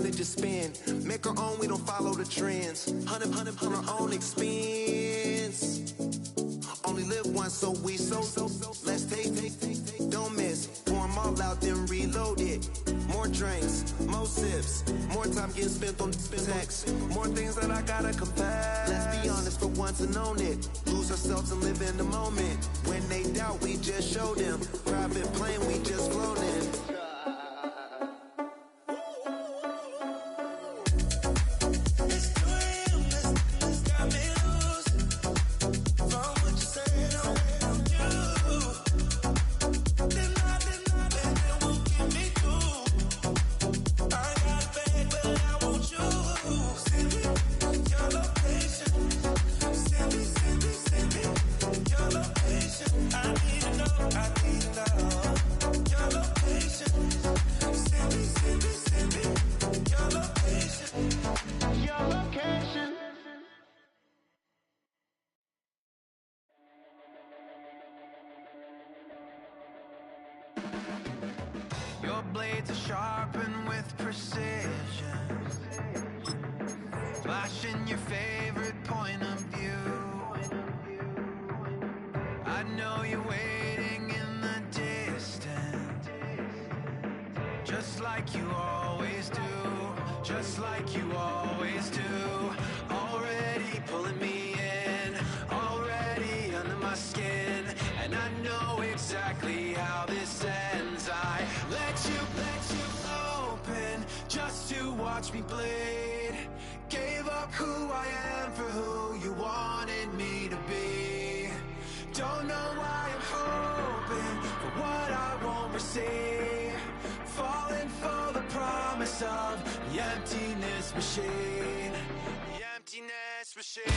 it just spin. Make our own, we don't follow the trends. Hundred on our own expense. Only live once, so let's take, don't miss. Pour 'em all out, then reload it. More drinks, more sips, more time getting spent on text. More things that I gotta confess. Let's be honest for once and own it. Lose ourselves and live in the moment. When they doubt, we just show them. Private plane, we just floating. Your blades are sharpened with precision, flashing your favorite point of view. I know you're waiting in the distance, just like you always do, just like you always do. Already pulling me in, already under my skin, and I know exactly how this ends. I let you open just to watch me bleed. Gave up who I am for who you wanted me to be. Don't know why I'm hoping for what I won't receive. Falling for the promise of the emptiness machine. The emptiness machine.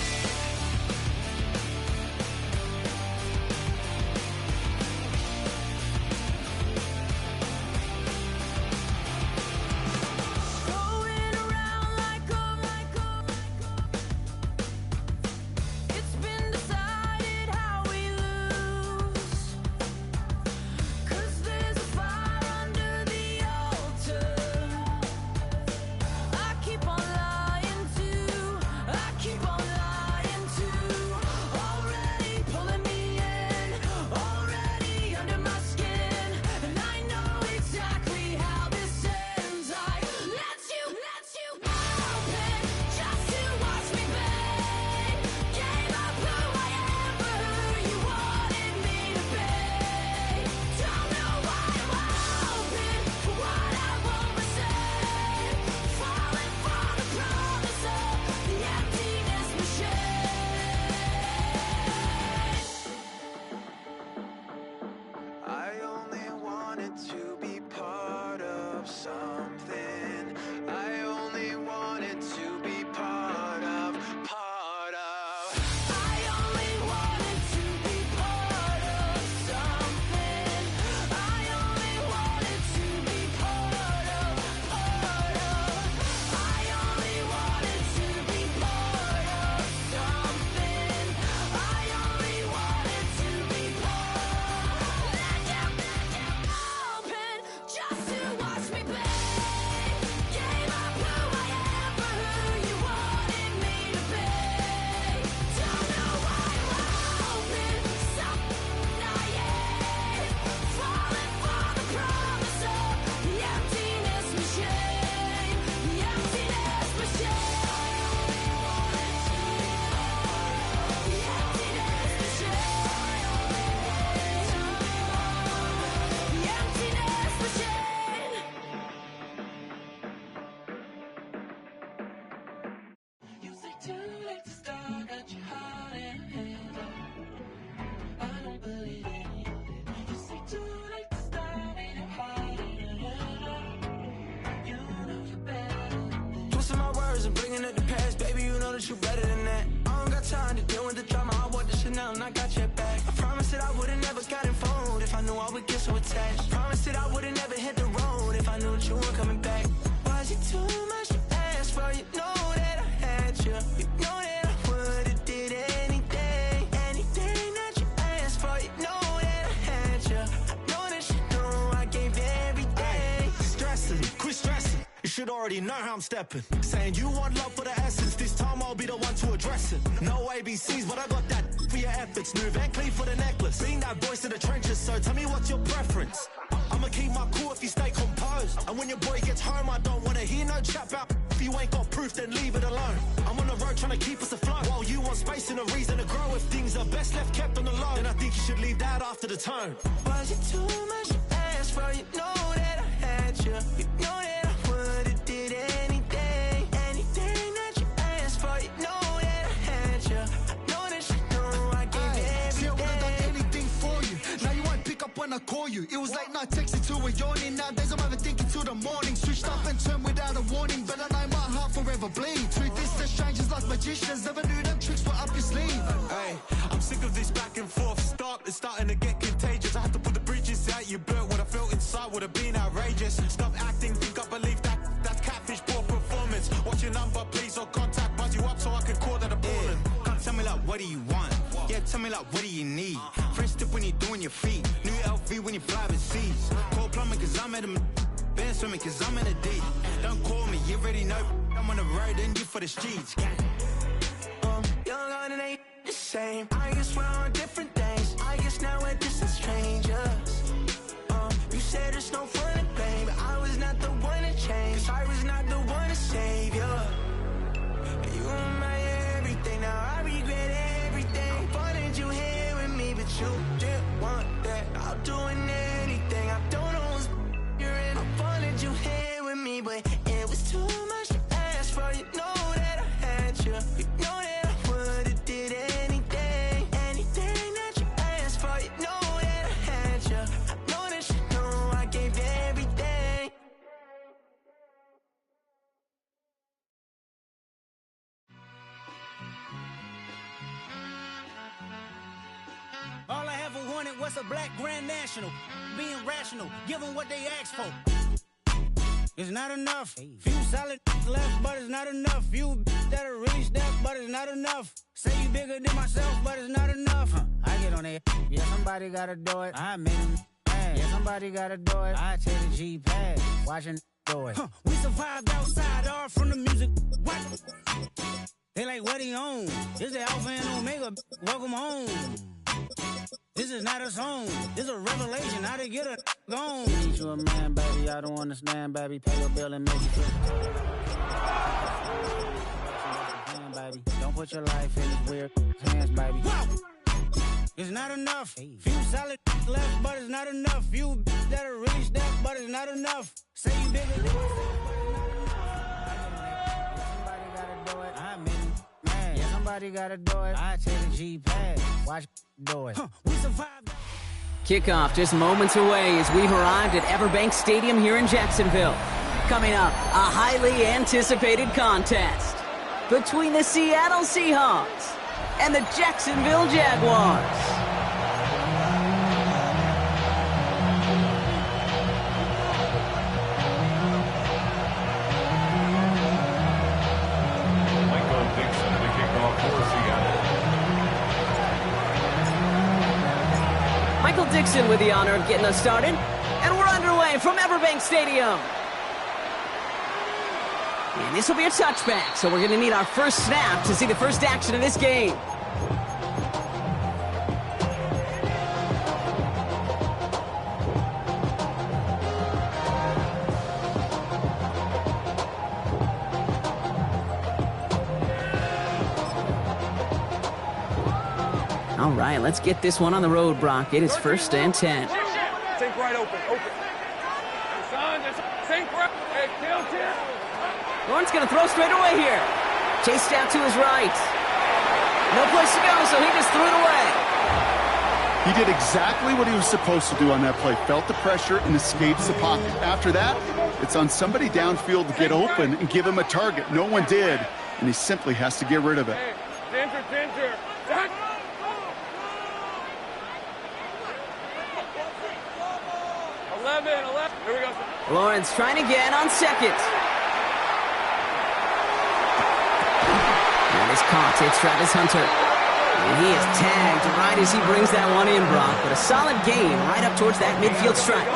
You better than that. I don't got time to deal with the drama. I want this shit now and I got your back. I promised that I would've never gotten phone if I knew I would get so attached. Promised that I would've never hit the road if I knew that you weren't coming back. Was it too much to ask for? You know that I had you. You know that I would've did anything that you asked for. You know that I had you. I know that you know I gave everything. Stressing, quit stressing. You should already already know how I'm stepping. Saying you want love for the essence, this time I'll be the one to address it. No ABCs, but I got that for your efforts. New Van Cleef for the necklace. Being that voice in the trenches, so tell me what's your preference. I'ma keep my cool if you stay composed. And when your boy gets home, I don't wanna hear no chat about if you ain't got proof, then leave it alone. I'm on the road trying to keep us afloat, while you want space and a reason to grow. If things are best left kept on the low, then I think you should leave that after the tone. Was it too much to ask for? You know that I had you. You know that I would've did anything. Anything that you asked for. You know that I had you. I know that you know I gave you everything. See, I would've done anything for you. Now you won't pick up when I call you. It was late night texting to a yawning. Nowadays I'm overthinking till the morning. Switched up and turned without a warning, but I know my heart forever bleeds. Truth is that strangers like magicians. Never knew them tricks were up your sleeve. Hey, I'm sick of this back and forth. It's starting to get contagious. I have to put the bridges out you built. What I felt inside would have been outrageous. Stop acting, think I believe that's catfish, poor performance. What's your number, please, or contact, buzz you up so I can call that a ballin'. Can't tell me like, what do you want? Yeah, tell me like, what do you need? Fresh tip when you're doing your feet. New LV when you fly overseas. Call plumbing cause I'm at a band swimming cause I'm in a D. Don't call me, you already know. I'm on the road and you for the streets. Young on and ain't the same. I guess we're on different things. I guess now we're distant strangers. You said it's no fun to blame, but I was not the one to change. Cause I was not the one to save you. You were my everything, now I regret everything. I wanted you here with me, but you didn't want that. I'll do anything, I don't know what's you're in. I wanted you here with me, but it was too much to ask for. You know that I had you. You know that I would've did anything. Anything that you asked for. You know that I had you. I know that you know I gave you everything. All I ever wanted was a black Grand National. Being rational, giving what they asked for. It's not enough. Few solid left, but it's not enough. Few that are really step, but it's not enough. Say you bigger than myself, but it's not enough. I get on it. Yeah, somebody gotta do it. I made him mad. Yeah, somebody gotta do it. I take the G-pad, watching do it. We survived outside, all from the music. What? They like, what he on? This the Alpha and Omega. Welcome home. This is not a song. This is a revelation. How to get a gone. Need you a man, baby. I don't understand, baby. Pay your bill and make it fit. Baby. Don't put your life in these weird hands, baby. Whoa! It's not enough. Few solid left, but it's not enough. Few that are really step, but it's not enough. Say you bigger than somebody gotta do it. I'm in mad. Yeah, somebody gotta do it. I take the G-pad. Watch do it. We survived. Kickoff just moments away as we've arrived at Everbank Stadium here in Jacksonville. Coming up, a highly anticipated contest between the Seattle Seahawks and the Jacksonville Jaguars. Michael Dixon, the kickoff for Seattle. Michael Dixon with the honor of getting us started, and we're underway from Everbank Stadium. And this will be a touchback, so we're going to need our first snap to see the first action of this game. All right, let's get this one on the road, Brock. It is 1st and 10. Sink right open. Sink right. Hey, tilt here. Lawrence going to throw straight away here. Chased out to his right. No place to go, so he just threw it away. He did exactly what he was supposed to do on that play. Felt the pressure and escapes the pocket. After that, it's on somebody downfield to get open and give him a target. No one did, and he simply has to get rid of it. Danger. 11. Here we go. Lawrence trying again on second. And it's caught. It's Travis Hunter. And he is tagged right as he brings that one in, Brock. But a solid gain right up towards that midfield stripe.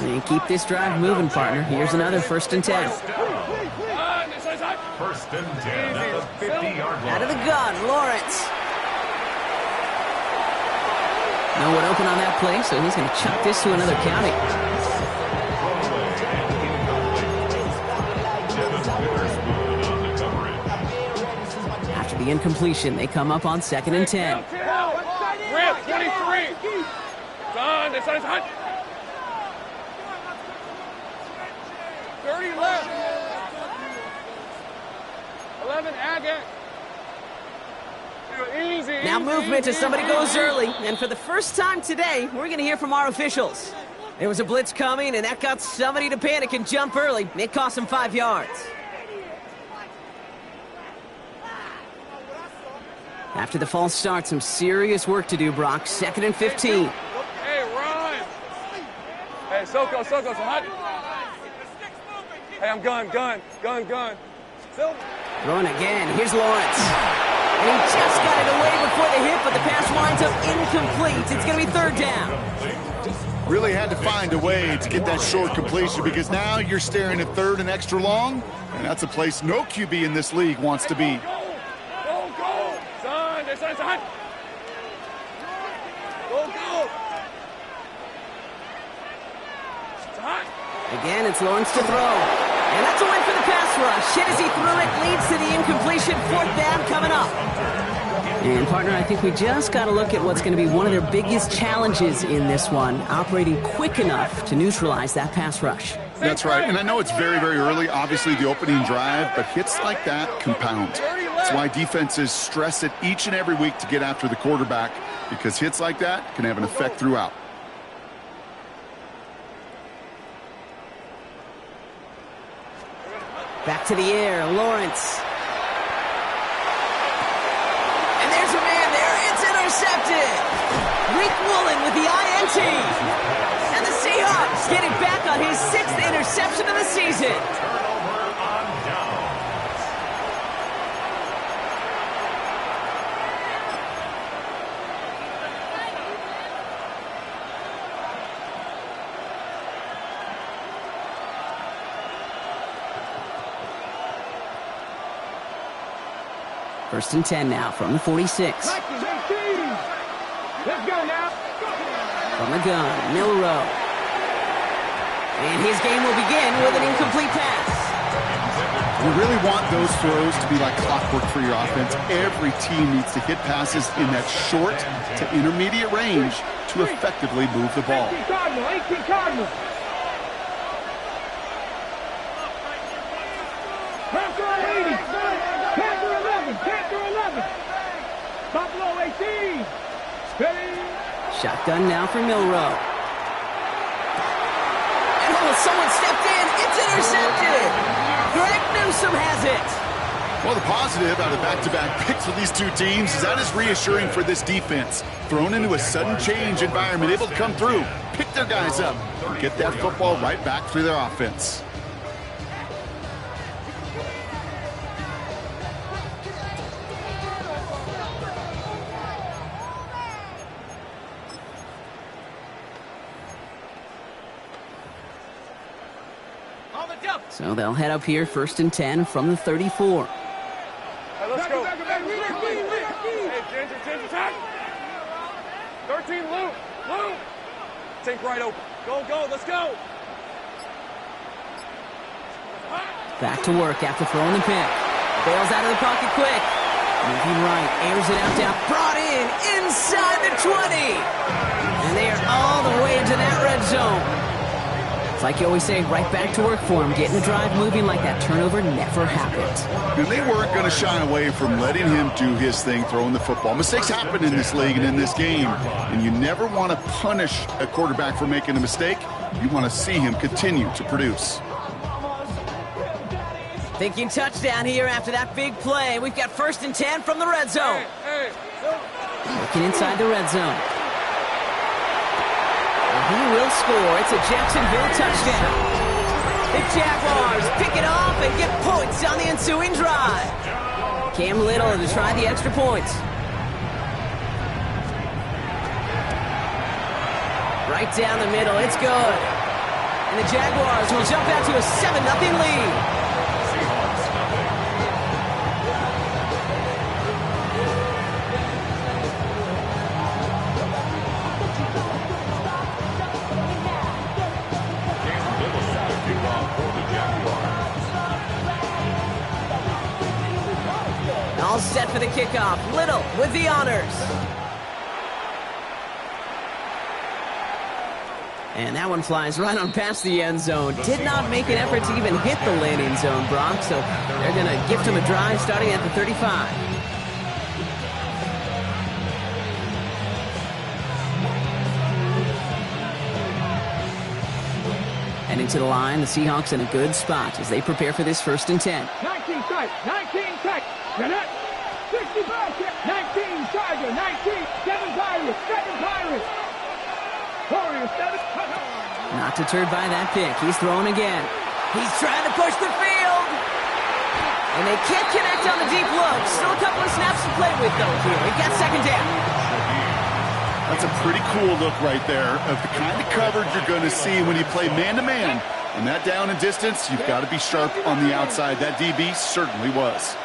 And keep this drive moving, partner. Here's another 1st and 10. First and 10 at the 50-yard line. Out of the gun, Lawrence. No one open on that play, so he's going to chuck this to another county. After the incompletion, they come up on 2nd and 10. Rip, 23. Son, it's on his hunt. 30 left. 11, Agate. Easy. Now movement as somebody goes early. And for the first time today, we're going to hear from our officials. There was a blitz coming, and that got somebody to panic and jump early. It cost them 5 yards. After the false start, some serious work to do, Brock. 2nd and 15. Hey, run. Hey, Soko, so hot. Hey, I'm gun. Throwing again. Here's Lawrence. And he just got it away before the hit, but the pass winds up incomplete. It's going to be 3rd down. Really had to find a way to get that short completion because now you're staring at 3rd and extra long, and that's a place no QB in this league wants to be. Go. Son, it's hot. Go. It's hot. Again, it's Lawrence to throw. And that's a win for the pass rush. Hit as he threw it, leads to the incompletion. 4th down coming up. And, partner, I think we just got to look at what's going to be one of their biggest challenges in this one, operating quick enough to neutralize that pass rush. That's right, and I know it's very, very early, obviously the opening drive, but hits like that compound. That's why defenses stress it each and every week to get after the quarterback, because hits like that can have an effect throughout. Back to the air, Lawrence. And there's a man there. It's intercepted. Rick Woolen with the INT. And the Seahawks get it back on his 6th interception of the season. Turnover on downs. First and 10 now from the 46. Let's go now. From the gun, Milroe. And his game will begin with an incomplete pass. You really want those throws to be like clockwork for your offense. Every team needs to hit passes in that short to intermediate range to effectively move the ball. 18 Cardinal. Buffalo 18. Shotgun now for Milroe. And someone stepped in. It's intercepted. Greg Newsome has it. Well, the positive out of back-to-back picks for these two teams is that is reassuring for this defense. Thrown into a sudden change environment, able to come through, pick their guys up, and get that football right back through their offense. So they'll head up here, 1st and 10 from the 34. Hey, let's go. Hey, Ginger, attack. 13, Luke. Take right open. Go, let's go. Back to work after throwing the pick. Bails out of the pocket quick. Moving right, airs it out down. Brought in inside the 20. And they are all the way into that red zone. It's like you always say, right back to work for him, getting the drive moving like that turnover never happened. And they weren't going to shy away from letting him do his thing, throwing the football. Mistakes happen in this league and in this game, and you never want to punish a quarterback for making a mistake. You want to see him continue to produce. Thinking touchdown here after that big play. We've got 1st and 10 from the red zone. Looking inside the red zone. He will score. It's a Jacksonville touchdown. The Jaguars pick it off and get points on the ensuing drive. Cam Little to try the extra points. Right down the middle. It's good. And the Jaguars will jump out to a 7-0 lead. for the kickoff. Little with the honors. And that one flies right on past the end zone. Did not make an effort to even hit the landing zone, Brock. So they're going to gift him a drive starting at the 35. Heading to the line, the Seahawks in a good spot as they prepare for this 1st and 10. 19 strike, 19 strike, 65, 19 Tiger, 19, 7 Pirates, 7 Pirates. Warriors, 7, Not deterred by that pick. He's throwing again. He's trying to push the field. And they can't connect on the deep look. Still a couple of snaps to play with, though, here. We've got 2nd down. That's a pretty cool look right there of the kind of coverage you're going to see when you play man-to-man. And that down and distance, you've got to be sharp on the outside. That DB certainly was.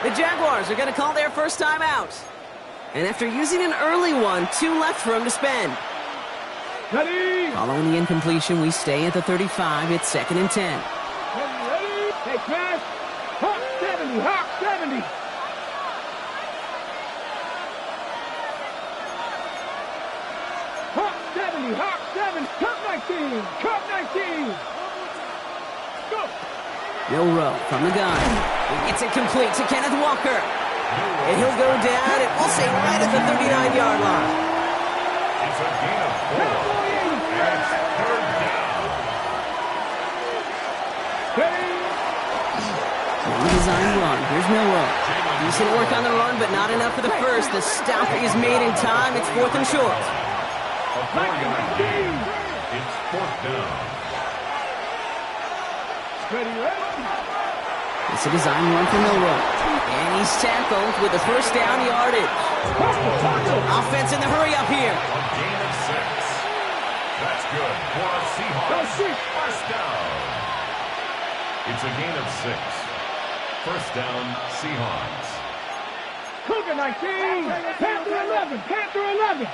The Jaguars are going to call their first time out. And after using an early one, 2 left for him to spend. Ready. Following the incompletion, we stay at the 35. It's 2nd and 10. Ready. Hey, pass. Hawk 70. Hawk 70. Hawk 70. Hawk 7. Cup 19. Cup 19. Go. Milroe from the gun. It's incomplete to Kenneth Walker. And he'll go down, and we'll say right at the 39-yard line. It's a gain of 4. And it's 3rd down. Well-designed run. Here's Milroe. Decent work on the run, but not enough for the first. The stop is made in time. It's 4th and short. A 4-yard gain. It's 4th down. It's a design run for Milroe. And he's tackled with the 1st down yardage. Offense in the hurry up here. A gain of 6. That's good for our Seahawks. 1st down. It's a gain of 6. 1st down, Seahawks. Cougar 19. Panther 11. Panther 11.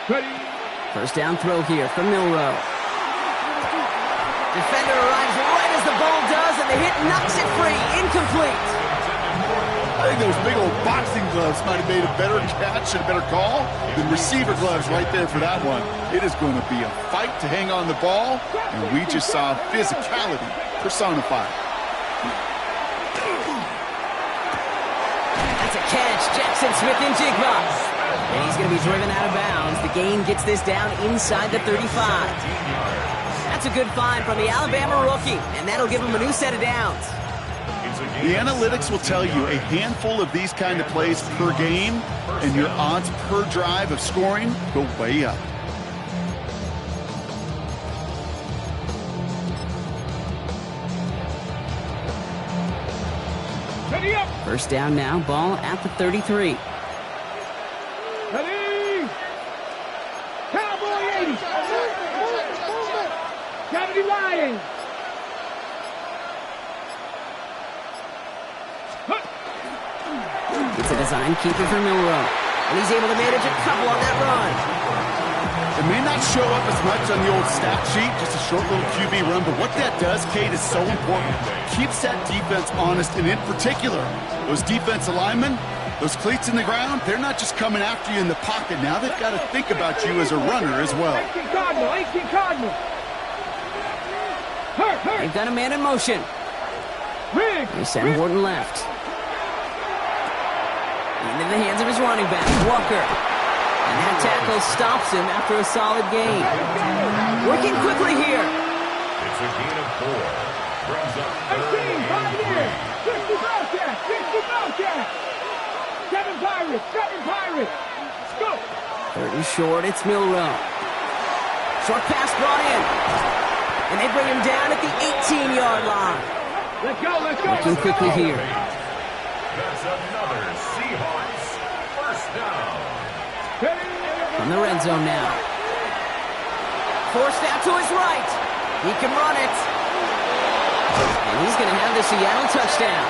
Ready. 1st down throw here from Milroe. Defender arrives right as the ball does, and the hit knocks it free. Incomplete. I think those big old boxing gloves might have made a better catch and a better call than receiver gloves right there for that one. It is going to be a fight to hang on the ball, and we just saw physicality personified. That's a catch. Jackson Smith-Njigba. And he's going to be driven out of bounds. The gain gets this down inside the 35. That's a good find from the Alabama rookie, and that'll give him a new set of downs. The analytics will tell you a handful of these kind of plays per game, and your odds per drive of scoring go way up. Ready up. 1st down now, ball at the 33. Ready. Cowboy 80. 70 Lions. It's a design keeper for Milroe, and he's able to manage a couple on that run. It may not show up as much on the old stat sheet, just a short little QB run, but what that does, Kate, is so important. Keeps that defense honest, and in particular, those defensive linemen, those cleats in the ground, they're not just coming after you in the pocket. Now they've got to think about you as a runner as well. 18 Cardinal, 18 Cardinal. They've got a man in motion. They send Horton left. Into the hands of his running back, Walker. And that tackle stops him after a solid gain. Working quickly here. It's a gain of 4. Brings up 18, 5 years. 60 Bobcats, 60 Bobcats. 7 Pirates, 7 Pirates. Let's go. 3rd and short, it's Milroe. Short pass brought in. And they bring him down at the 18-yard line. Let's go, let's go. Working quickly here. That's another Seahawks 1st down. From the red zone now. Forced out to his right. He can run it. And he's going to have the Seattle touchdown.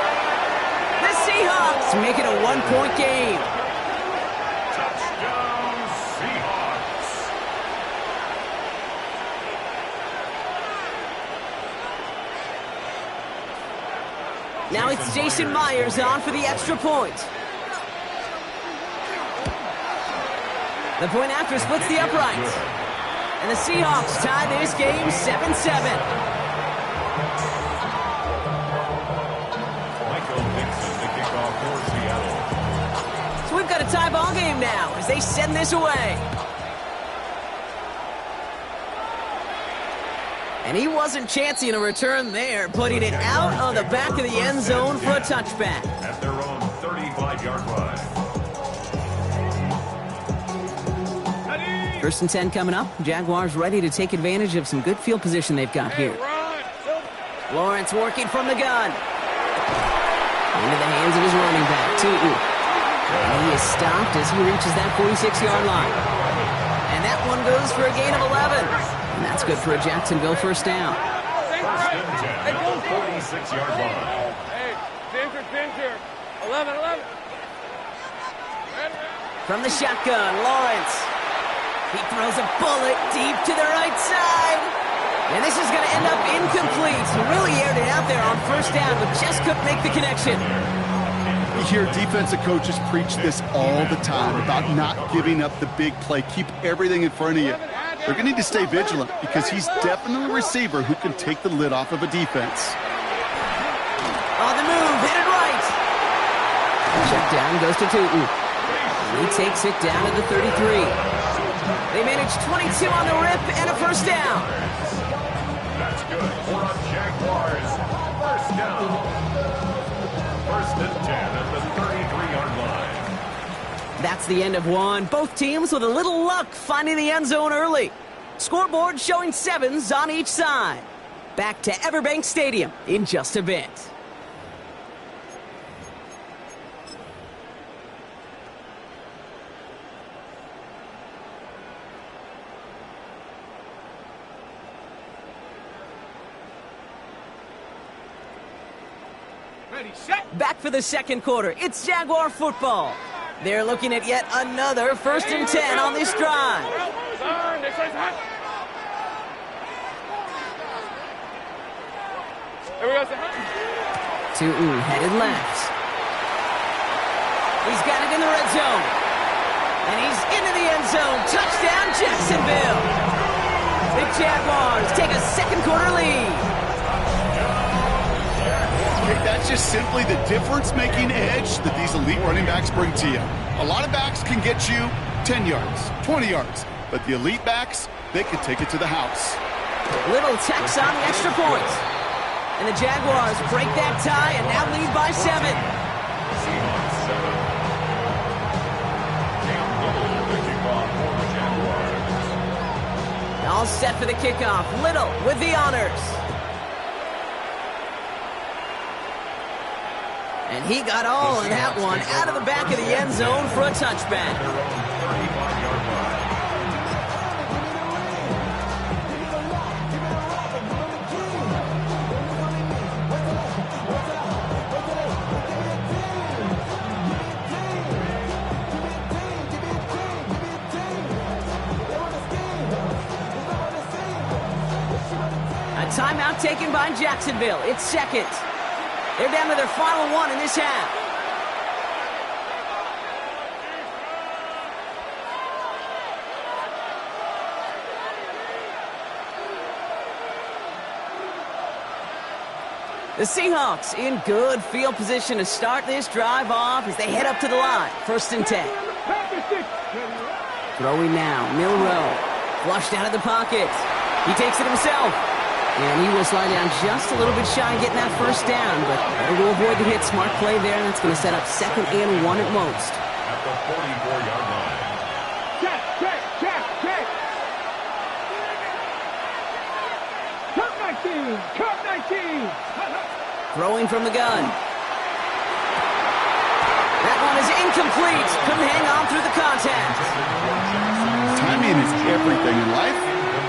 The Seahawks make it a 1-point game. Touchdown. Now it's Jason Myers on for the extra point. The point after splits the uprights. And the Seahawks tie this game 7-7. Michael Dixon, the kickoff for Seattle. So we've got a tie ball game now as they send this away. And he wasn't chancing a return there, putting it out on the back of the end zone for a touchback. At their own 35-yard line. First and 10 coming up. Jaguars ready to take advantage of some good field position they've got here. Lawrence working from the gun. Into the hands of his running back, Tutu. And he is stopped as he reaches that 46-yard line. And that one goes for a gain of 11. And that's good for a Jacksonville first down. First and 10 at the 46-yard line. Hey, Ginger. 11. From the shotgun, Lawrence. He throws a bullet deep to the right side. And this is going to end up incomplete. He really aired it out there on first down, but just couldn't make the connection. You hear defensive coaches preach this all the time about not giving up the big play. Keep everything in front of you. They're going to need to stay vigilant because he's definitely a receiver who can take the lid off of a defense. On the move, hit it right. Check down goes to Tutu. He takes it down to the 33. They manage 22 on the rip and a first down. That's good for a Jaguars first down. First and 10 at the 33-yard line. That's the end of one. Both teams with a little luck finding the end zone early. Scoreboard showing 7s on each side. Back to Everbank Stadium in just a bit. Back for the second quarter. It's Jaguar football. They're looking at yet another first and 10 on this drive. Tutu headed left. He's got it in the red zone. And he's into the end zone. Touchdown, Jacksonville. The Jaguars take a second quarter lead. That's just simply the difference-making edge that these elite running backs bring to you. A lot of backs can get you 10 yards, 20 yards, but the elite backs, they can take it to the house. Little Tex on the extra point. And the Jaguars break that tie and now lead by 7. Seahawks 7. Cam Little, the kickoff for the Jaguars. All set for the kickoff. Little with the honors. And he got all of that one out of the back of the end zone for a touchback. A timeout taken by Jacksonville. It's second. They're down to their final one in this half. The Seahawks in good field position to start this drive off as they head up to the line. First and 10. Throwing now, Milroe. Flushed out of the pocket. He takes it himself. And he will slide down just a little bit shy getting that first down, but better to avoid the hit. Smart play there, and that's going to set up 2nd and 1 at most. At the 44-yard line. Check. Cut 19. Throwing from the gun. That one is incomplete. Couldn't hang on through the contact. Timing is everything in life,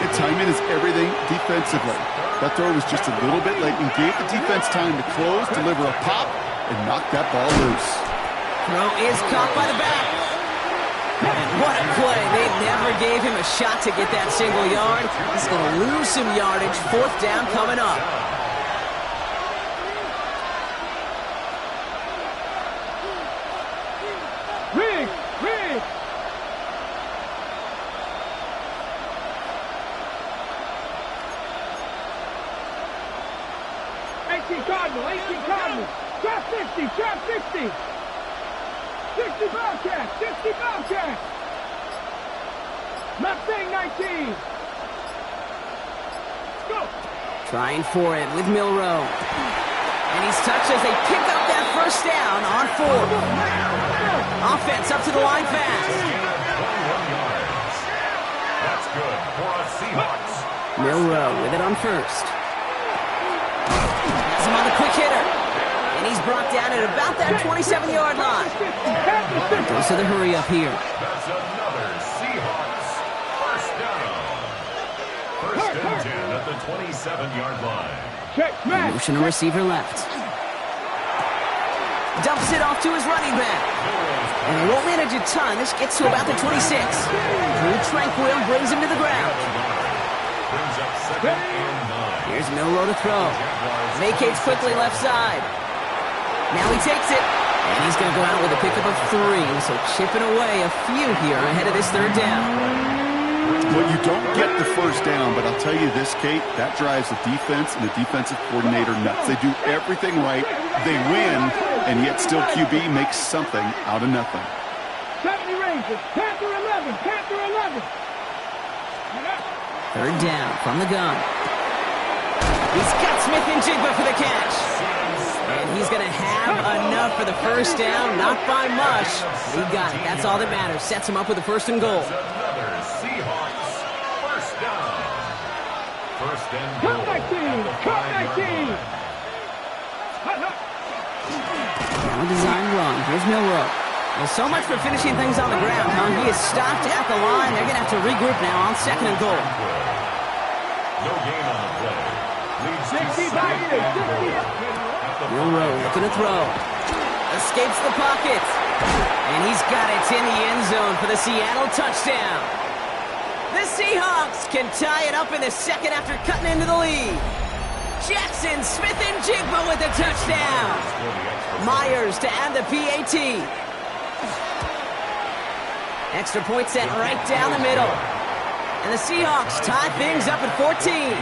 and timing is everything defensively. That throw was just a little bit late and gave the defense time to close, deliver a pop, and knock that ball loose. Throw is caught by the back. And what a play. They never gave him a shot to get that single yard. He's going to lose some yardage. 4th down coming up. 18 Cardinal, 18 Cardinal. Trap 50, trap 50. 60 Bobcat, 60 Bobcat. Mustang 19. Go. Trying for it with Milroe. And he's touched as they pick up that first down on 4. Offense up to the line fast. 21 yards. That's good for us Seahawks. Milroe with it on first. Has him on the quick hitter. And he's brought down at about that 27-yard line. Goes to the hurry up here. That's another Seahawks first down. First and 10 at the 27-yard line. Motion a receiver left. Dumps it off to his running back. And they won't manage a ton. This gets to about the 26. Drew Tranquil brings him to the ground. Brings up 2nd and 9. Here's Milroe to throw. Vacates quickly left side. Now he takes it. And he's going to go out with a pickup of 3. So chipping away a few here ahead of this third down. Well, you don't get the first down, but I'll tell you this, Kate, that drives the defense and the defensive coordinator nuts. They do everything right, they win, and yet still QB makes something out of nothing. 70 Rangers, Panther 11, Panther 11. Third down from the gun. He's got Smith and Jigba for the catch. And he's going to have enough for the first down, not by much. He got it. That's all that matters. Sets him up with a first and goal. Another Seahawks first down. First and goal. Cut 19, cut 19. Now a design run. Here's Milroe. Well, so much for finishing things on the ground, huh? He is stopped at the line. They're going to have to regroup now on second and goal. No gain on the play. Leads to 60 second and goal. Milroe looking to throw. Escapes the pocket. And he's got it in the end zone for the Seattle touchdown. The Seahawks can tie it up in the second after cutting into the lead. Jackson Smith and Jigba with the touchdown. Myers to add the PAT. Extra point set right down the middle. And the Seahawks tie things up at 14.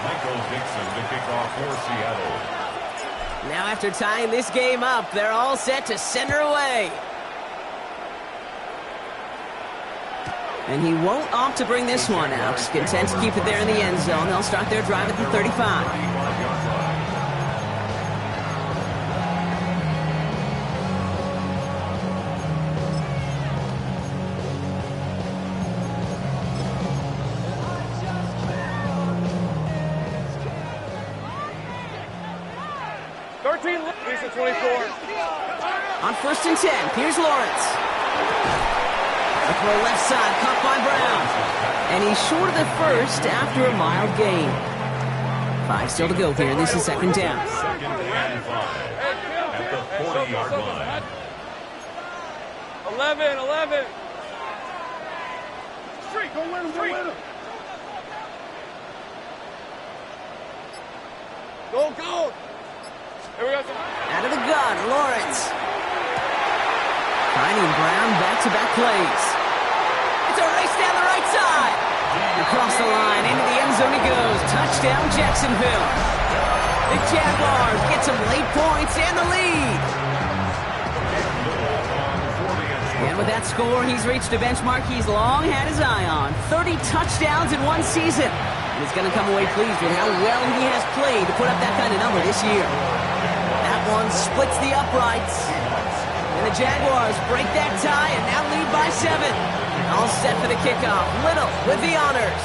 Michael Dixon to kick off for Seattle. Now after tying this game up, they're all set to send her away. And he won't opt to bring this one out. He's content to keep it there in the end zone. They'll start their drive at the 35. On first and 10, here's Lawrence. A throw left side, caught by Brown. And he's short of the first after a mild gain. 5 still to go here. This is second down. Second and 5 at the 40-yard line. 11. Street, go win him, go win him. Go. Here we go. Out of the gun, Lawrence. Finding Brown back-to-back plays. It's a race down the right side. Across the line, into the end zone he goes. Touchdown, Jacksonville. The Jaguars get some late points and the lead. And with that score, he's reached a benchmark he's long had his eye on. 30 touchdowns in one season. And he's going to come away pleased with how well he has played to put up that kind of number this year. That one splits the uprights. And the Jaguars break that tie and now lead by 7. All set for the kickoff. Little with the honors.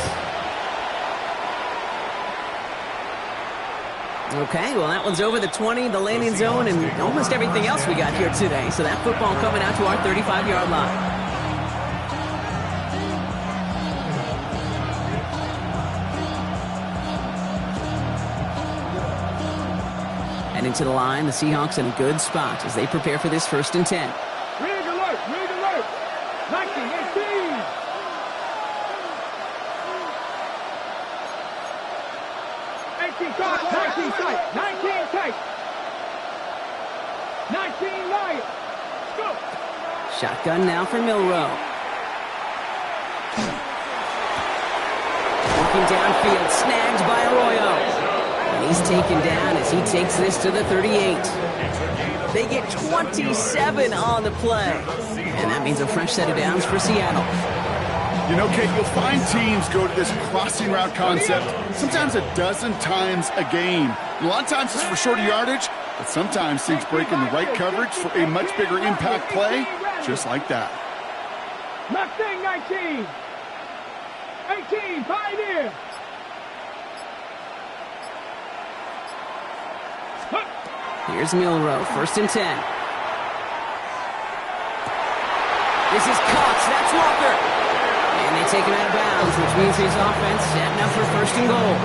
Okay, well, that one's over the 20, the landing zone, and almost everything else we got here today. So that football coming out to our 35-yard line. And into the line, the Seahawks in a good spot as they prepare for this first and 10. Rig alert. 19, 18. Tight, 19 tight, 19 tight. 19 Lions. Go. Shotgun now for Milroe. looking downfield, snagged by Arroyo. And he's taken down as he takes this to the 38. They get 27 on the play. And that means a fresh set of downs for Seattle. You know, Kate, you'll find teams go to this crossing route concept sometimes a dozen times a game. A lot of times it's for shorter yardage, but sometimes things break in the right coverage for a much bigger impact play, just like that. Mustang 19. 18, Pioneer. Here's Milroe, 1st and 10. This is Cox, that's Walker. And they take him out of bounds, which means his offense setting up for 1st and goal.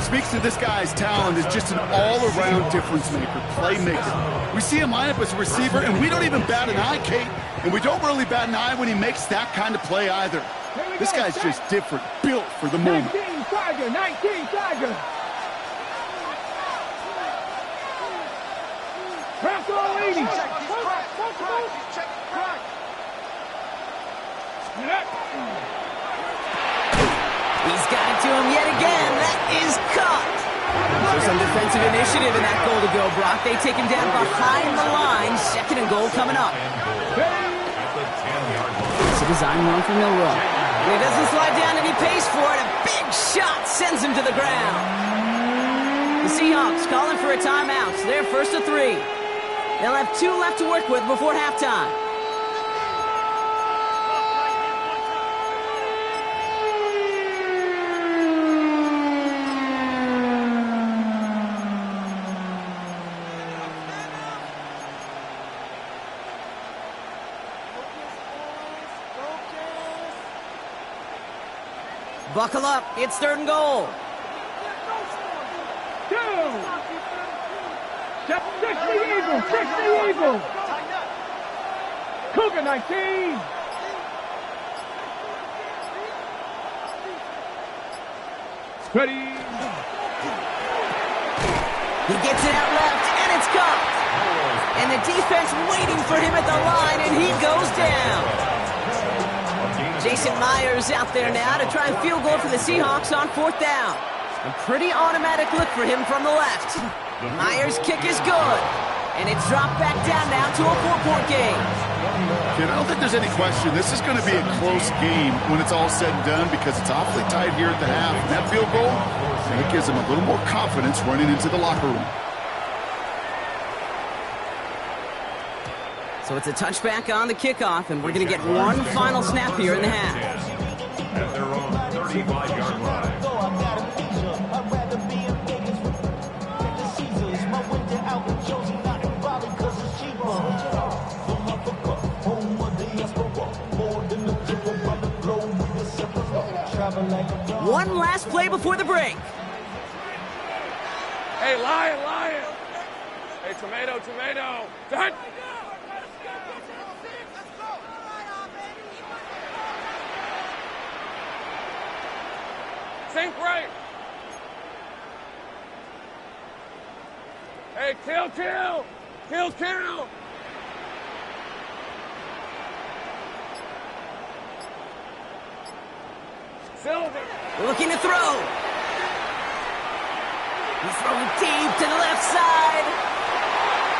Speaks to this guy's talent as just an all-around difference maker, playmaker. We see him line up as a receiver, and we don't even bat an eye, Kate. And we don't really bat an eye when he makes that kind of play either. This guy's just different, built for the moment. 19 Tiger. Press all 80. He's got it to him yet again. That is caught. So some defensive initiative in that goal to go, Brock. They take him down behind the line. 2nd and goal coming up. It's a design run for Milroe. And he doesn't slide down and he pays for it. A big shot sends him to the ground. The Seahawks calling for a timeout. So they're 1st and 3. They'll have 2 left to work with before halftime. Buckle up, it's 3rd and goal. 60 Eagles. Cougar 19. Ready. He gets it out left, and it's caught. And the defense waiting for him at the line, and he goes down. Jason Myers out there now to try and field goal for the Seahawks on 4th down. A pretty automatic look for him from the left. Myers' kick is good. And it's dropped back down now to a 4-point game. I don't think there's any question. This is going to be a close game when it's all said and done because it's awfully tight here at the half. And that field goal, it gives them a little more confidence running into the locker room. So it's a touchback on the kickoff, and we're going to get one final snap here in the half. At their own 35-yard line. One last play before the break. Hey, Lion. Hey, tomato. Done. Sink right. Hey, kill. Silver. Looking to throw. He's throwing deep to the left side.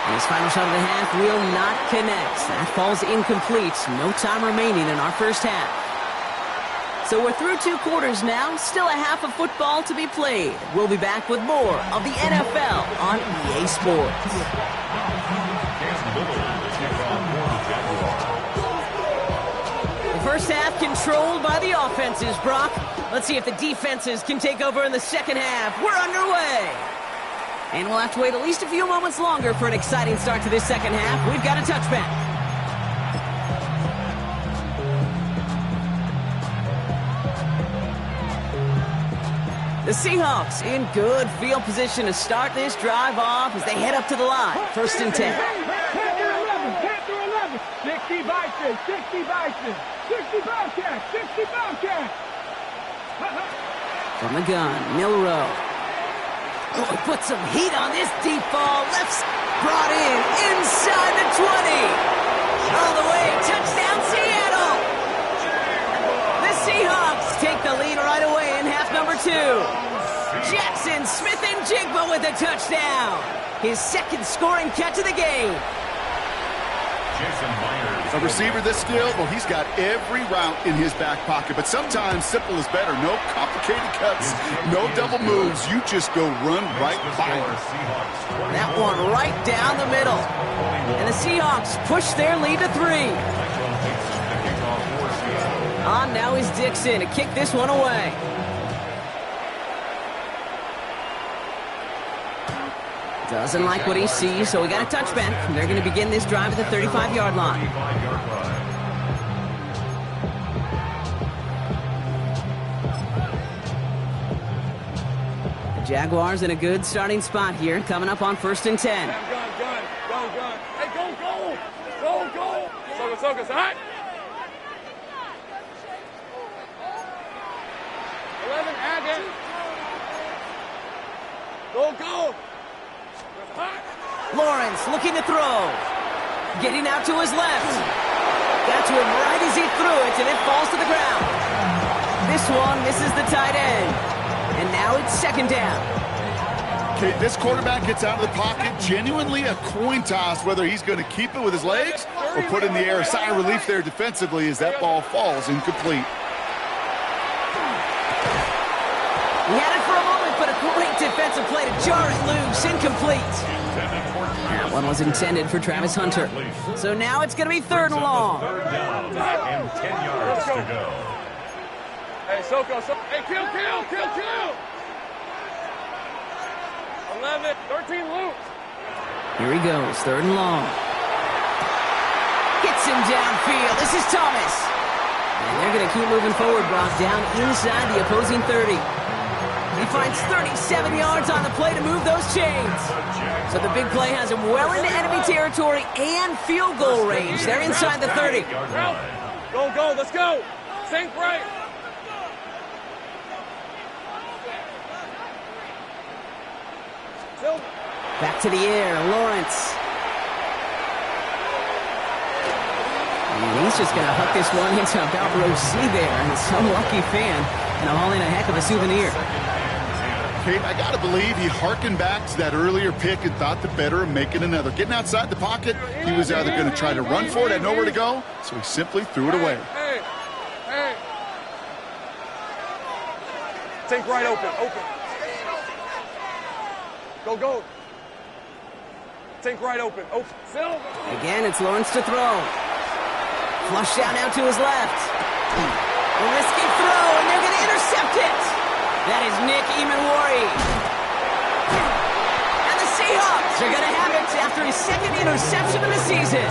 And his final shot of the half will not connect. That falls incomplete. No time remaining in our first half. So we're through 2 quarters now. Still a half of football to be played. We'll be back with more of the NFL on EA Sports. First half controlled by the offenses, Brock. Let's see if the defenses can take over in the second half. We're underway. And we'll have to wait at least a few moments longer for an exciting start to this second half. We've got a touchback. The Seahawks in good field position to start this drive off as they head up to the line. 1st and 10. 60 Bison, 60 Bobcats. From the gun, Milroe. Oh, he put some heat on this deep ball. Left's brought in inside the 20. All the way, touchdown Seattle. Jigba with a touchdown. His second scoring catch of the game. Jason Myers. A receiver this skilled, well, he's got every route in his back pocket. But sometimes simple is better. No complicated cuts, no double moves. You just go run right by him. That one right down the middle. And the Seahawks push their lead to 3. On now is Dixon to kick this one away. Doesn't like what he sees, so we got a touchback. They're going to begin this drive at the 35-yard line. The Jaguars in a good starting spot here, coming up on 1st and 10. Gun. Hey, go. Sokas, all right? 11, add it. Go. Lawrence looking to throw. Getting out to his left. Got to him right as he threw it, and it falls to the ground. This one misses the tight end. And now it's 2nd down. Okay, this quarterback gets out of the pocket, genuinely a coin toss whether he's going to keep it with his legs or put in the air. A sigh of relief there defensively as that ball falls incomplete. He had it for a moment, but a great defensive play to jar it loose. Incomplete. That one was intended for Travis Hunter. So now it's going to be 3rd and long. 3rd down and 10 yards to go. Hey, Soko. Hey, kill. 11, 13 loose. Here he goes, 3rd and long. Gets him downfield. This is Thomas. And they're going to keep moving forward, Brock, down inside the opposing 30. He finds 37 yards on the play to move those chains. So the big play has him well into enemy territory and field goal range. They're inside the 30. Go, let's go. Sink right. Back to the air, Lawrence. And he's just going to hook this one into about row C there. And some lucky fan and haul in a heck of a souvenir. Okay, I got to believe he harkened back to that earlier pick and thought the better of making another. Getting outside the pocket, he was either going to try to run for it, had nowhere to go, so he simply threw it away. Hey. Sink right open. Go. Sink right open. Silver. Again, it's Lawrence to throw. Flush down now to his left. A risky throw, and they're going to intercept it. That is Nick Emanwari. And the Seahawks are going to have it after his 2nd interception of the season.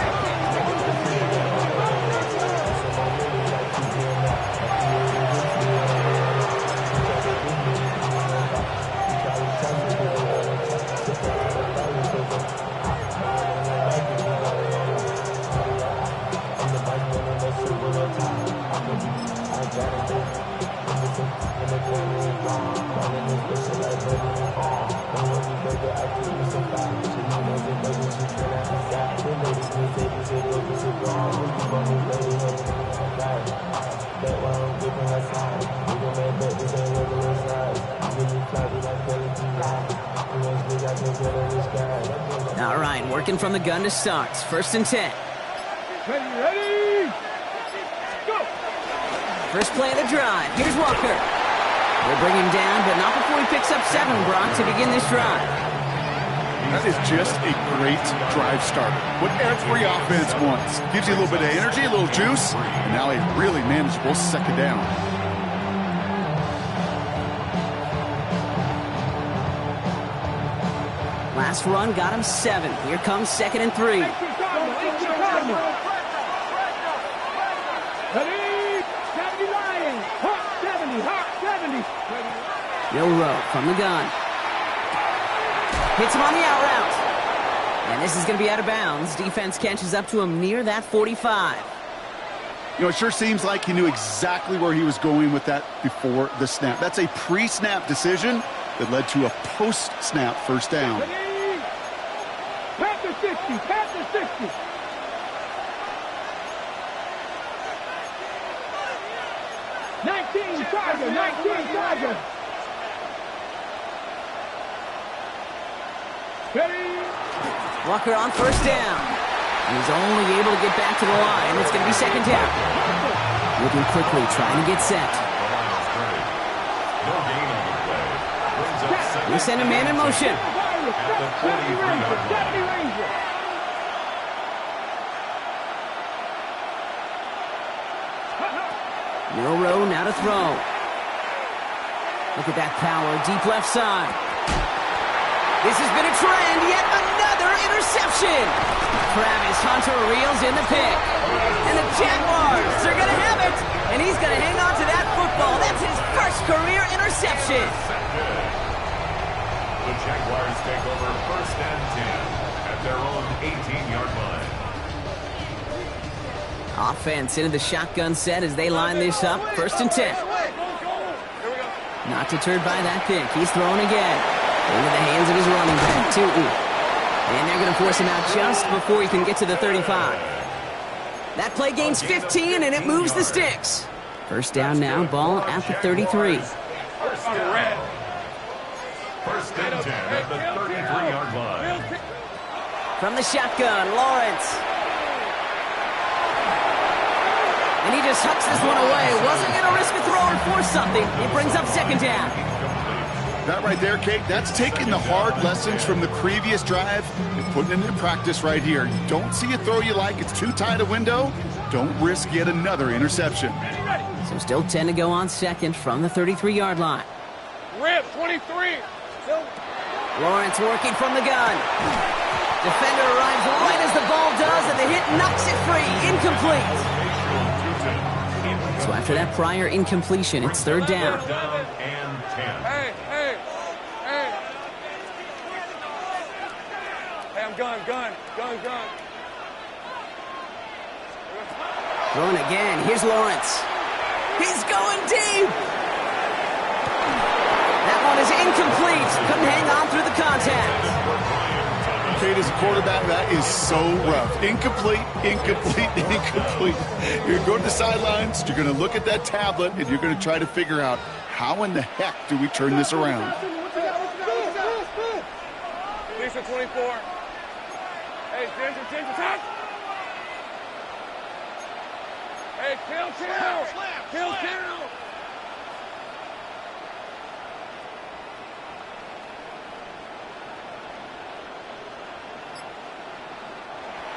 All right, working from the gun to start. 1st and 10. Ready? Go! First play of the drive. Here's Walker. They'll bring him down, but not before he picks up 7, Brock, to begin this drive. That is just a great drive starter. What every offense wants. Gives you a little bit of energy, a little juice, and now a really manageable 2nd down. Last run got him 7. Here comes 2nd and 3. Ready? 70, Lions. Hawk 70. Joe Rowe from the gun. Hits him on the out route. And this is going to be out of bounds. Defense catches up to him near that 45. You know, it sure seems like he knew exactly where he was going with that before the snap. That's a pre-snap decision that led to a post-snap 1st down. Ready? Pat the 60. 19 Tiger. Walker on first down. He's only able to get back to the line. It's going to be second down. Looking quickly, trying to get set. We send a man in motion. Milroe now to throw. Look at that power, deep left side. This has been a trend, yet another interception. Travis Hunter reels in the pick. And the Jaguars are going to have it. And he's going to hang on to that football. That's his first career interception. The Jaguars take over first and 10 at their own 18-yard line. Offense into the shotgun set as they line this up. First and 10. Not deterred by that pick. He's throwing again. Into the hands of his running back, Tootin. And they're going to force him out just before he can get to the 35. That play gains 15, and it moves the sticks. First down now, ball at the 33. First and 10 at the 33-yard line. From the shotgun, Lawrence. And he just hucks this one away. Wasn't going to risk a throw or force something. It brings up second down. That right there, Kate, that's taking the hard lessons from the previous drive and putting it into practice right here. You don't see a throw you like, it's too tight a window, don't risk yet another interception. So still 10 to go on second from the 33-yard line. Rip, 23. Lawrence working from the gun. Defender arrives right as the ball does, and the hit knocks it free. Incomplete. So after that prior incompletion, it's third down. Hey, I'm gun. Throwing again. Here's Lawrence. He's going deep. That one is incomplete. Couldn't hang on through the contact. Kate, as a quarterback, that is so rough. Incomplete. You're going to the sidelines, you're going to look at that tablet, and you're going to try to figure out how in the heck do we turn this around. Lisa, 24. Hey, Ginger, attack! Hey, kill!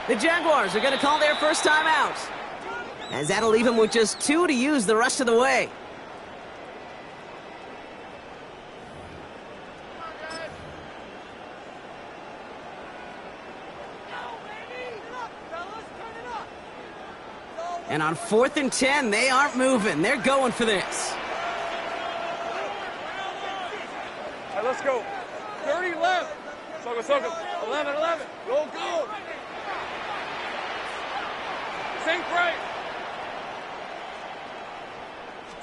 The Jaguars are going to call their first time out, as that'll leave him with just 2 to use the rest of the way. And on 4th and 10, they aren't moving. They're going for this. All right, let's go. 30 left. Circle. 11. Go. Sink right.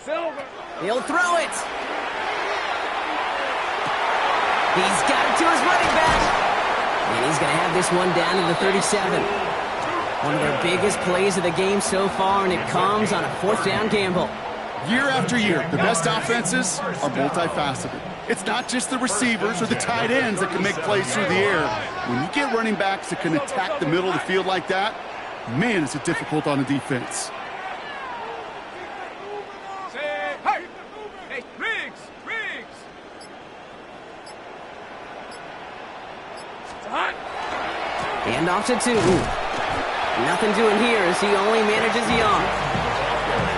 Silver. He'll throw it. He's got it to his running back. And he's going to have this one down to the 37. One of their biggest plays of the game so far, and it comes on a 4th down gamble. Year after year, the best offenses are multifaceted. It's not just the receivers or the tight ends that can make plays through the air. When you get running backs that can attack the middle of the field like that, man, is it difficult on the defense. Hey, Riggs. It's hot. Hand off to Tootin. Nothing doing here as he only manages the arm.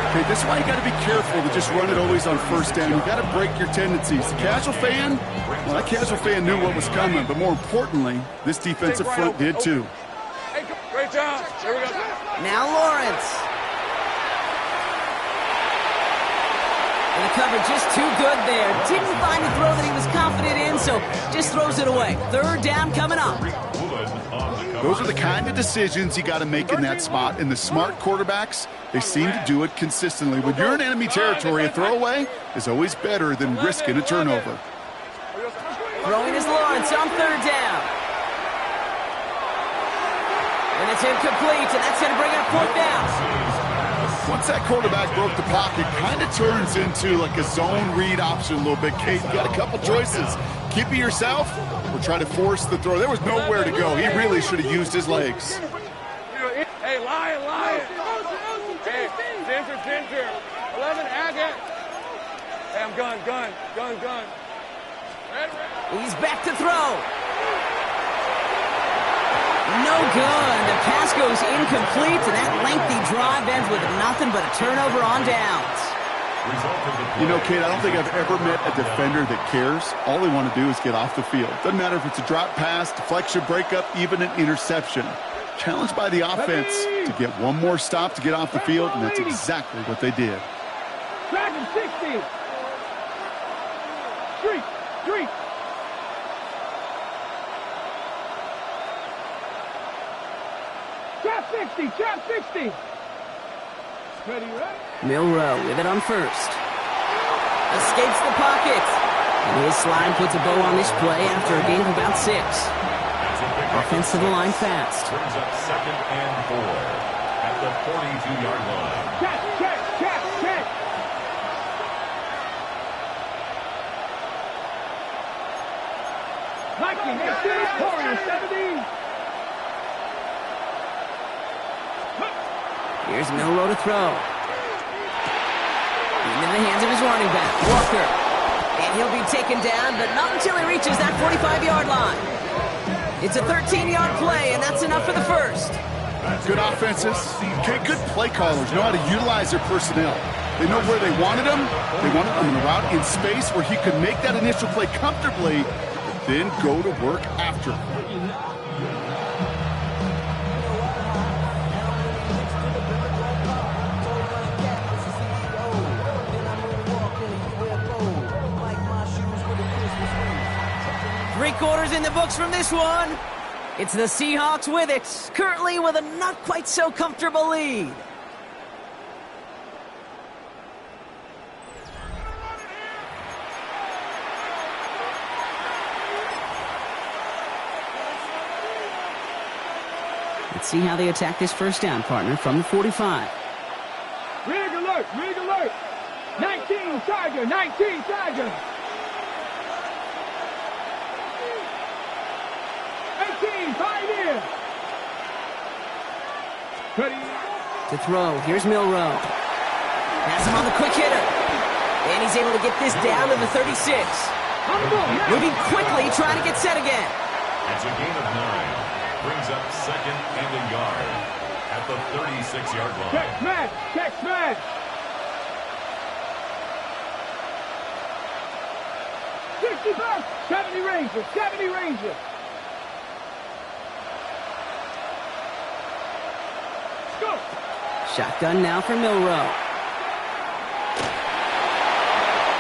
Okay, this is why you got to be careful to just run it always on first down. You got to break your tendencies. The casual fan, well, that casual fan knew what was coming, but more importantly, this defensive front did too. Hey, great job. Here we go. Now Lawrence. And the cover just too good there. Didn't find the throw that he was confident in, so just throws it away. Third down coming up. Those are the kind of decisions you got to make in that spot. And the smart quarterbacks, they seem to do it consistently. When you're in enemy territory, a throwaway is always better than risking a turnover. Throwing is Lawrence on third down. And it's incomplete, and that's going to bring up 4th down. Once that quarterback broke the pocket, kind of turns into like a zone read option a little bit. Kate, you got a couple choices. Keep it yourself or try to force the throw. There was nowhere to go. He really should have used his legs. Hey, Lion. Hey, Ginger. 11, Agate. Hey, I'm gun. He's back to throw. No good. The pass goes incomplete, and that lengthy drive ends with nothing but a turnover on downs. You know, Kate, I don't think I've ever met a defender that cares. All they want to do is get off the field. Doesn't matter if it's a drop pass, deflection, breakup, even an interception. Challenged by the offense to get one more stop to get off the field, and that's exactly what they did. Dragon 60. Street. Trap 60. Ready, right? Milroe with it on first. Escapes the pocket. And his slide puts a bow on this play after a gain of about 6. Offensive line fast. Brings up 2nd and 4 at the 42-yard line. Check. Viking, 70. Here's Milroe to throw. Into the hands of his running back, Walker. And he'll be taken down, but not until he reaches that 45-yard line. It's a 13-yard play, and that's enough for the first. Good offenses. Okay, good play callers know how to utilize their personnel. They know where they wanted him. They wanted him in a route in space where he could make that initial play comfortably, but then go to work after. Three-quarters in the books from this one. It's the Seahawks with it, currently with a not quite so comfortable lead. Let's see how they attack this first down, partner, from the 45. Rig alert. 19 Tiger. 18, Pioneer. Ready. To throw, here's Milroe. Has him on the quick hitter. And he's able to get this down to the 36. Moving quickly, trying to get set again. It's a gain of 9. Brings up 2nd and a yard at the 36-yard line. Check smash. 65, 70 Ranger. Go. Shotgun now for Milroe.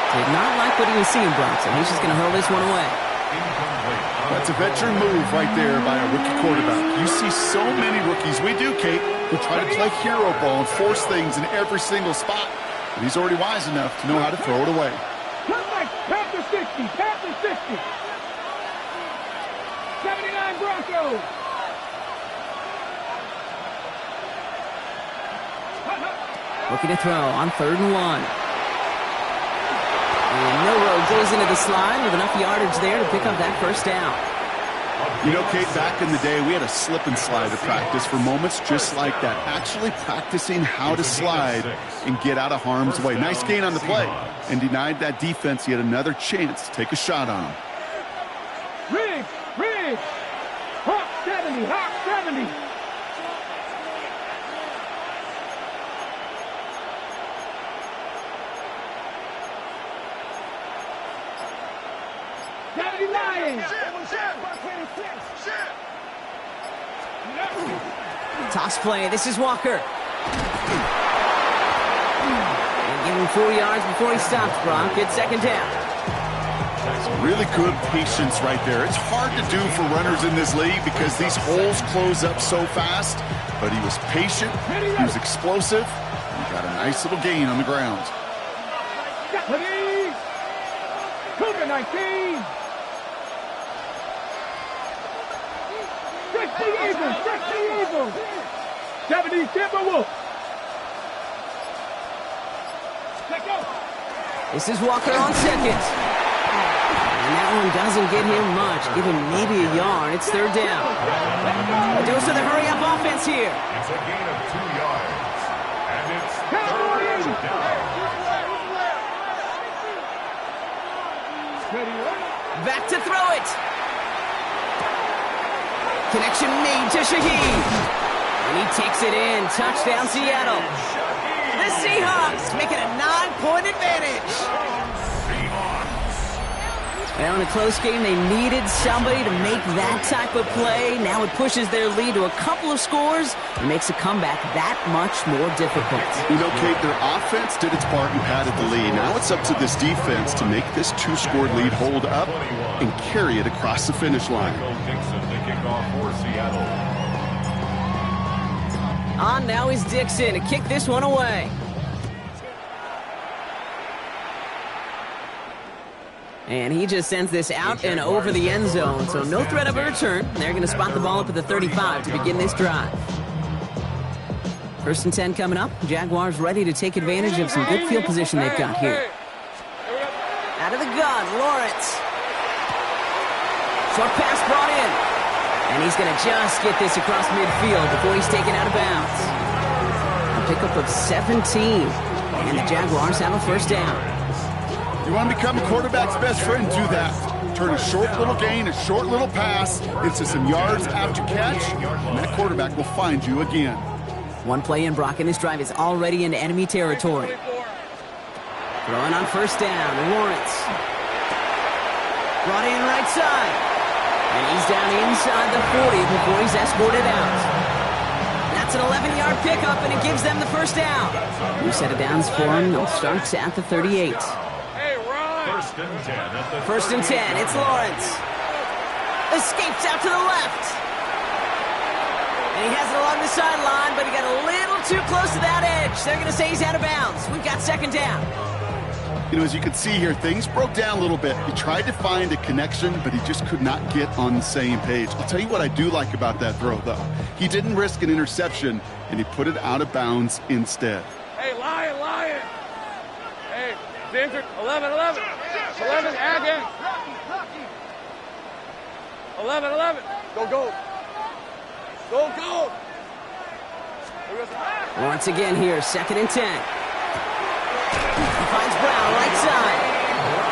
Did not like what he was seeing, Brock, so he's just going to hurl this one away. That's a veteran move right there by a rookie quarterback. You see so many rookies, we do, Kate, who try to play hero ball and force things in every single spot. But he's already wise enough to know how to throw it away. Panther 60. 79 Broncos. Looking to throw on 3rd and 1. And Milroe goes into the slide with enough yardage there to pick up that first down. You know, Kate, back in the day, we had a slip and slide to practice for moments just like that. Actually practicing how to slide and get out of harm's way. Nice gain on the play. And denied that defense yet another chance to take a shot on him. Rig. Hawk 70. Toss play. This is Walker. And give him 4 yards before he stops, Brock. It's 2nd down. Really good patience right there. It's hard to do for runners in this league because these holes close up so fast. But he was patient. He was explosive. And he got a nice little gain on the ground. Cougar 19. 60 Eagles. 70 Timberwolves. This is Walker on second. And that one doesn't get him much. Give him maybe a yard. It's third down. The dose of the hurry-up offense here. It's a gain of 2 yards. And it's third down. Back to throw it. Connection made to Shaheed. And he takes it in. Touchdown, Seattle. The Seahawks making a 9-point advantage. Well, in a close game, they needed somebody to make that type of play. Now it pushes their lead to a couple of scores and makes a comeback that much more difficult. You know, Kate, their offense did its part and padded the lead. Now it's up to this defense to make this 2-score lead hold up and carry it across the finish line. Dixon to kick off for Seattle. On now is Dixon to kick this one away. And he just sends this out and over the end zone, so no threat of a return. They're going to spot the ball up at the 35 to begin this drive. First and 10 coming up. Jaguars ready to take advantage of some good field position they've got here. Out of the gun, Lawrence. Short pass brought in. And he's going to just get this across midfield before he's taken out of bounds. A pickup of 17. And the Jaguars have a first down. You want to become a quarterback's best friend, do that. Turn a short little gain, a short little pass into some yards after catch, and that quarterback will find you again. One play in, Brock, and this drive is already into enemy territory. Throwing on first down, Lawrence. Brought in right side. And he's down inside the 40 before he's escorted out. That's an 11-yard pickup, and it gives them the first down. New set of downs for him. They'll start at the 38. First and 10. It's Lawrence. Escapes out to the left. And he has it along the sideline, but he got a little too close to that edge. They're going to say he's out of bounds. We've got second down. You know, as you can see here, things broke down a little bit. He tried to find a connection, but he just could not get on the same page. I'll tell you what I do like about that throw, though. He didn't risk an interception, and he put it out of bounds instead. Hey, Lion. Hey, he's injured. 11. 11, again. 11. Go. Once again here, second and 10. He finds Brown, right side.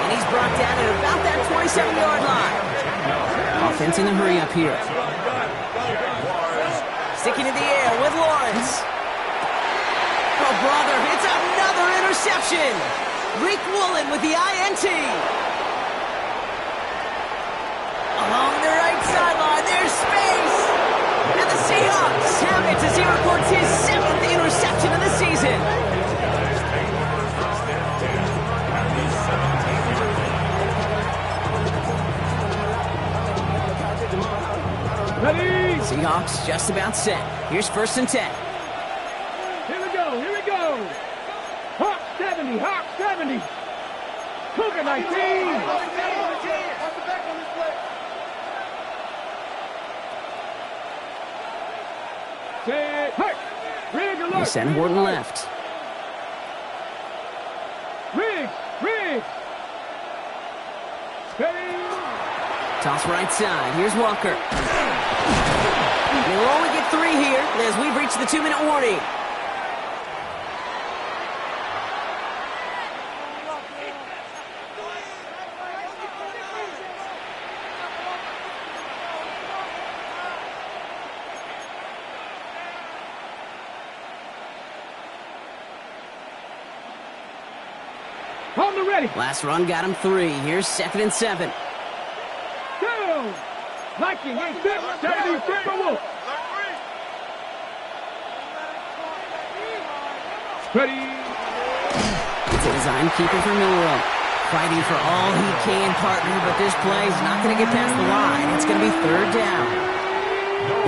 And he's brought down at about that 27-yard line. Offense in the hurry up here. Sticking in the air with Lawrence. Oh, brother, it's another interception. Rick Woolen with the INT. Along the right sideline, there's space. And the Seahawks have it as he records his 7th interception of the season. Ready? Seahawks just about set. Here's first and 10. Here we go. Hawk 70. Cougar 19. He sent Wharton left. Riggs. Toss right side. Here's Walker. They will only get 3 here as we've reached the 2-minute warning. Ready. Last run got him 3. Here's second and 7. Go! Viking, 6, 76 for Wolf. Ready. It's a design keeper for Milrow. Fighting for all he can, partner, but this play is not going to get past the line. It's going to be third down.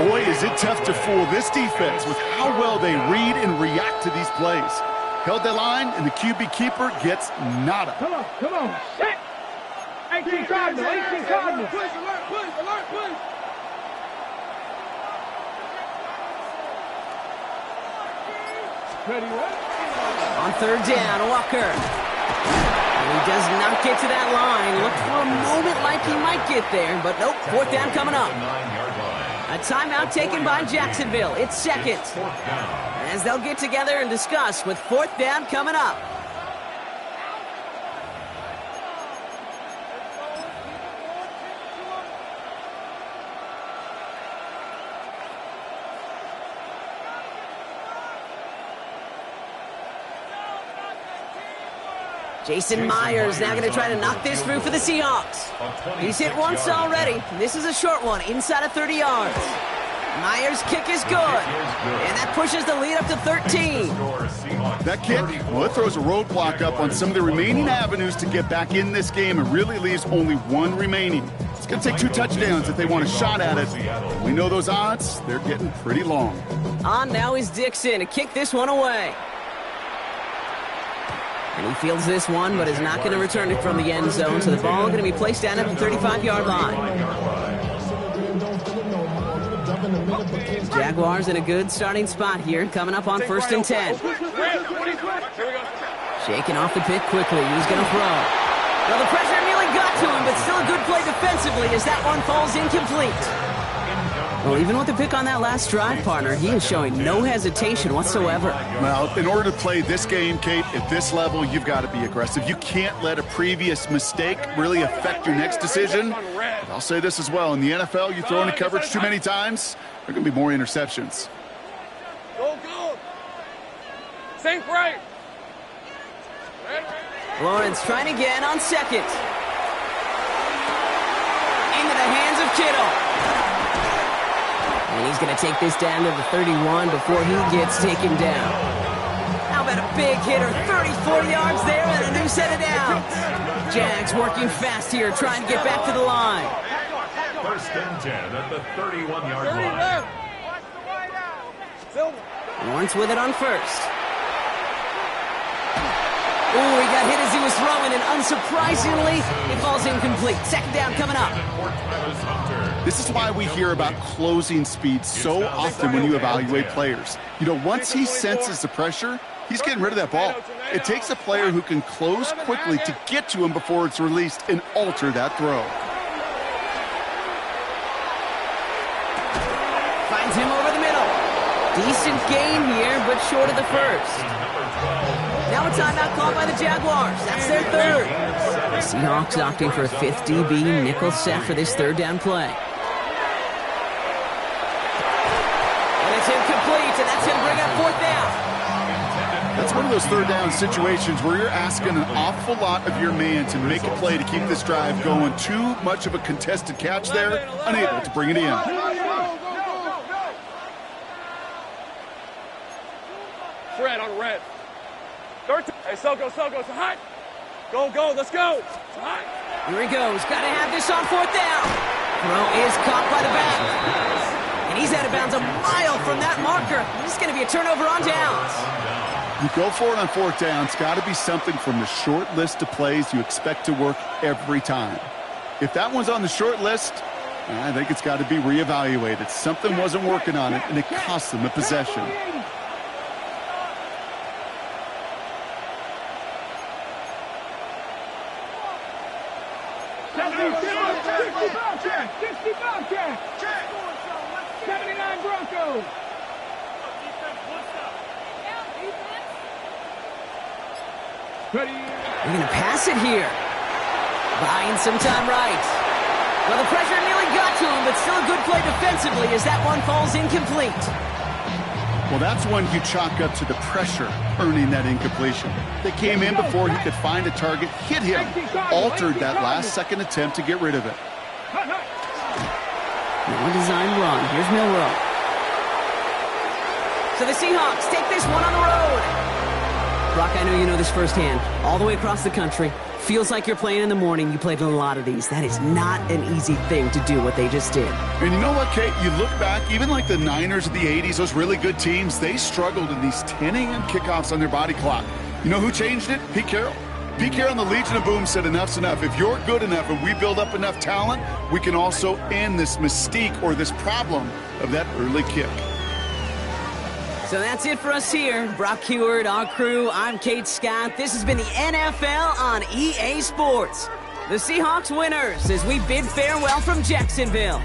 Boy, is it tough to fool this defense with how well they read and react to these plays. Held the line, and the QB keeper gets nada. Come on. Set. 18 Cardinal. Push, alert. Ready, what? On third down, Walker. He does not get to that line. Looked for a moment like he might get there, but nope, fourth down coming up. A timeout taken by Jacksonville. It's second. As they'll get together and discuss with fourth down coming up. Jason Myers now going to try to knock this through for the Seahawks. He's hit once already. This is a short one, inside of 30 yards. Myers' kick is good, and that pushes the lead up to 13. That kick, well, it throws a roadblock up on some of the remaining avenues to get back in this game and really leaves only one remaining. It's going to take 2 touchdowns if they want a shot at it. We know those odds, they're getting pretty long. On now is Dixon to kick this one away. And he fields this one, but is not going to return it from the end zone, so the ball going to be placed down at the 35-yard line. Jaguars in a good starting spot here, coming up on 1st and 10. Shaking off the pick quickly. He's going to throw. Well, the pressure nearly got to him, but still a good play defensively as that one falls incomplete. Well, even with the pick on that last drive, partner, he is showing no hesitation whatsoever. Well, in order to play this game, Kate, at this level, you've got to be aggressive. You can't let a previous mistake really affect your next decision. But I'll say this as well. In the NFL, you throw into coverage too many times, there are going to be more interceptions. Go, go. Sink right. Lawrence trying again on second. Into the hands of Kittle. And he's going to take this down to the 31 before he gets taken down. How about a big hitter? 30-40 yards there and a new set of downs. Jags working fast here, trying to get back to the line. 1st and 10 at the 31-yard line. Lawrence with it on first. Ooh, he got hit as he was throwing, and unsurprisingly, it falls incomplete. Second down coming up. This is why we hear about closing speed so often when you evaluate players. You know, once he senses the pressure, he's getting rid of that ball. It takes a player who can close quickly to get to him before it's released and alter that throw. Finds him over the middle. Decent gain here, but short of the first. Now a timeout called by the Jaguars. That's their third. The Seahawks opting for a 5th DB nickel set for this third down play. And it's incomplete, and that's going to bring up fourth down. That's one of those third down situations where you're asking an awful lot of your man to make a play to keep this drive going. Too much of a contested catch there, unable to bring it in. Fred on red. Hey, Soko, it's hot. Go, let's go. It's hot. Here he goes. Got to have this on fourth down. Throw is caught by the back. And he's out of bounds a mile from that marker. This is going to be a turnover on downs. You go for it on fourth down. It's got to be something from the short list of plays you expect to work every time. If that one's on the short list, I think it's got to be reevaluated. Something wasn't working on it, and it cost them a possession. Bobcat. 79 Broncos. They're going to pass it here. Buying some time right. Well, the pressure nearly got to him, but still a good play defensively as that one falls incomplete. Well, that's one you chalk up to the pressure earning that incompletion. They came in before he could find a target, hit him, altered that last-second attempt to get rid of it. Well-designed run. Here's Milroe. So the Seahawks take this one on the road. Brock, I know you know this firsthand. All the way across the country. Feels like you're playing in the morning. You played in a lot of these. That is not an easy thing to do what they just did. And you know what, Kate? You look back, even like the Niners of the 80s, those really good teams, they struggled in these 10 a.m. kickoffs on their body clock. You know who changed it? Pete Carroll. Pete Carroll and the Legion of Boom said enough's enough. If you're good enough and we build up enough talent, we can also end this mystique or this problem of that early kick. So that's it for us here. Brock Heward, our crew, I'm Kate Scott. This has been the NFL on EA Sports. The Seahawks winners as we bid farewell from Jacksonville.